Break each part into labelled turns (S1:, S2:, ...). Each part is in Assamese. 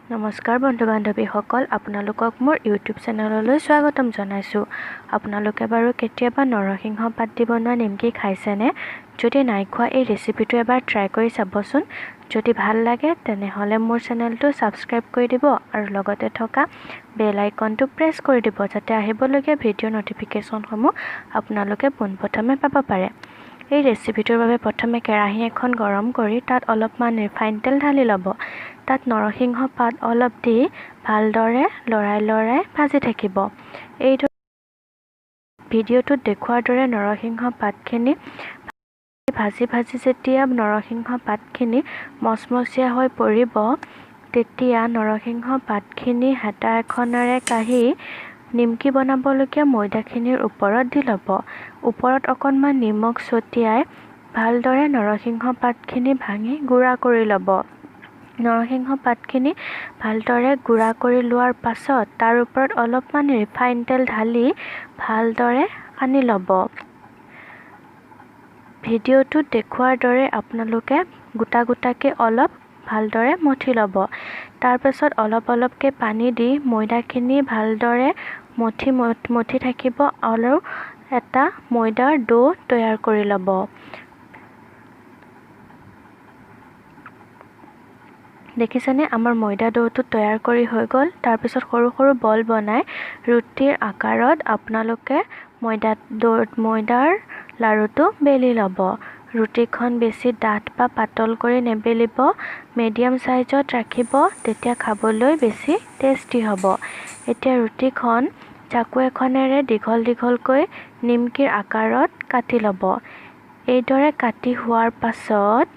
S1: নমস্কাৰ বন্ধু বান্ধৱীসকল, আপোনালোকক মোৰ ইউটিউব চেনেললৈ স্বাগতম জনাইছোঁ। আপোনালোকে বাৰু কেতিয়াবা নৰসিংহ পাত দি বনোৱা নিমকি খাইছেনে? যদি নাই খোৱা এই ৰেচিপিটো এবাৰ ট্ৰাই কৰি চাবচোন। যদি ভাল লাগে তেনেহ'লে মোৰ চেনেলটো ছাবস্ক্ৰাইব কৰি দিব আৰু লগতে থকা বেল আইকনটো প্ৰেছ কৰি দিব, যাতে আহিবলগীয়া ভিডিঅ' ন'টিফিকেশ্যনসমূহ আপোনালোকে পোনপ্ৰথমে পাব পাৰে। এই ৰেচিপিটোৰ বাবে প্ৰথমে কেৰাহী এখন গৰম কৰি তাত অলপমান ৰিফাইন তেল ঢালি ল'ব। তাত নৰসিংহ পাত অলপ দি ভালদৰে লৰাই ভাজি থাকিব। এইদৰে ভিডিঅ'টোত দেখুৱাৰ দৰে নৰসিংহ পাতখিনি ভাজি যেতিয়া নৰসিংহ পাতখিনি মচমচীয়া হৈ পৰিব, তেতিয়া নৰসিংহ পাতখিনি হেতা এখনেৰে কাঢ়ি নিমকি বনাবলগীয়া ময়দাখিনিৰ ওপৰত দি ল'ব। ওপৰত অকণমান নিমখ ছটিয়াই ভালদৰে নৰসিংহ পাতখিনি ভাঙি গুড়া কৰি ল'ব। নৰসিংহ পাতখিনি ভালদৰে গুড়া কৰি লোৱাৰ পাছত তাৰ ওপৰত অলপমান ৰিফাইন তেল ঢালি ভালদৰে সানি ল'ব। ভিডিঅ'টোত দেখুৱাৰ দৰে আপোনালোকে গোটাকৈ অলপ ভালদৰে মঠি ল'ব। তাৰপাছত অলপকৈ পানী দি ময়দাখিনি ভালদৰে মঠি থাকিব আৰু এটা ময়দাৰ ডো তৈয়াৰ কৰি ল'ব। দেখিছেনে, আমাৰ ময়দা ডোটো তৈয়াৰ কৰি হৈ গ'ল। তাৰপিছত সৰু সৰু বল বনাই ৰুটিৰ আকাৰত আপোনালোকে ময়দাৰ লাৰুটো বেলি ল'ব। ৰুটিখন বেছি ডাঠ বা পাতল কৰি নেবেলিব, মিডিয়াম চাইজত ৰাখিব, তেতিয়া খাবলৈ বেছি টেষ্টি হ'ব। এতিয়া ৰুটিখন চাকু এখনেৰে দীঘলকৈ নিমকিৰ আকাৰত কাটি ল'ব। এইদৰে কাটি হোৱাৰ পাছত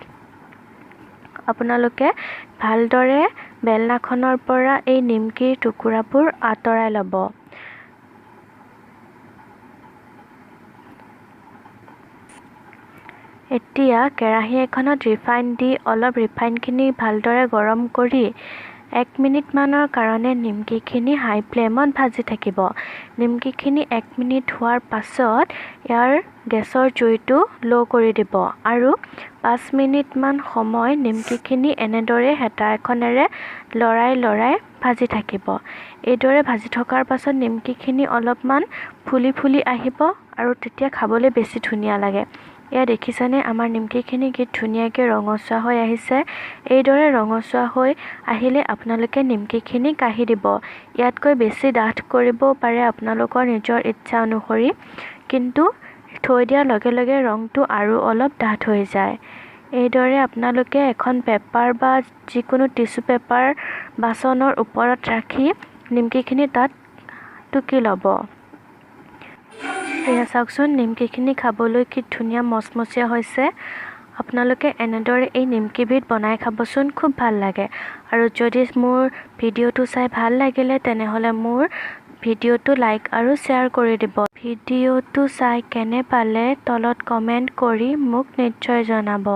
S1: আপোনালোকে ভালদৰে বেলনাখনৰ পৰা এই নিমকিৰ টুকুৰাবোৰ আঁতৰাই ল'ব। এতিয়া কেৰাহী এখনত ৰিফাইন দি অলপ ৰিফাইনখিনি ভালদৰে গৰম কৰি 1 মিনিটমানৰ কাৰণে নিমকিখিনি হাই ফ্লেমত ভাজি থাকিব। নিমকিখিনি 1 মিনিট হোৱাৰ পাছত ইয়াৰ গেছৰ জুইটো ল' কৰি দিব আৰু 5 মিনিটমান সময় নিমকিখিনি এনেদৰে হেতা এখনেৰে লৰাই ভাজি থাকিব। এইদৰে ভাজি থকাৰ পাছত নিমকিখিনি অলপমান ফুলি আহিব আৰু তেতিয়া খাবলৈ বেছি ধুনীয়া লাগে। এয়া দেখিছেনে, আমাৰ নিমকিখিনি কি ধুনীয়াকৈ ৰঙচুৱা হৈ আহিছে। এইদৰে ৰঙচুৱা হৈ আহিলে আপোনালোকে নিমকিখিনি কাঢ়ি দিব। ইয়াতকৈ বেছি ডাঠ কৰিবও পাৰে আপোনালোকৰ নিজৰ ইচ্ছা অনুসৰি, কিন্তু থৈ দিয়াৰ লগে ৰংটো আৰু অলপ ডাঠ হৈ যায়। এইদৰে আপোনালোকে এখন পেপাৰ বা যিকোনো টিচু পেপাৰ বাচনৰ ওপৰত ৰাখি নিমকিখিনি তাত টুকি ল'ব। এয়া চাওকচোন, নিমকিখিনি খাবলৈ কি ধুনীয়া মচমচীয়া হৈছে। আপোনালোকে এনেদৰে এই নিমকিবিধ বনাই খাবচোন, খুব ভাল লাগে। আৰু যদি মোৰ ভিডিঅ'টো চাই ভাল লাগিলে তেনেহ'লে মোৰ ভিডিঅ'টো লাইক আৰু শ্বেয়াৰ কৰি দিব। ভিডিঅ'টো চাই কেনে পালে তলত কমেণ্ট কৰি মোক নিশ্চয় জনাব।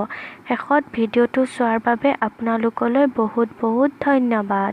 S1: শেষত ভিডিঅ'টো চোৱাৰ বাবে আপোনালোকলৈ বহুত ধন্যবাদ।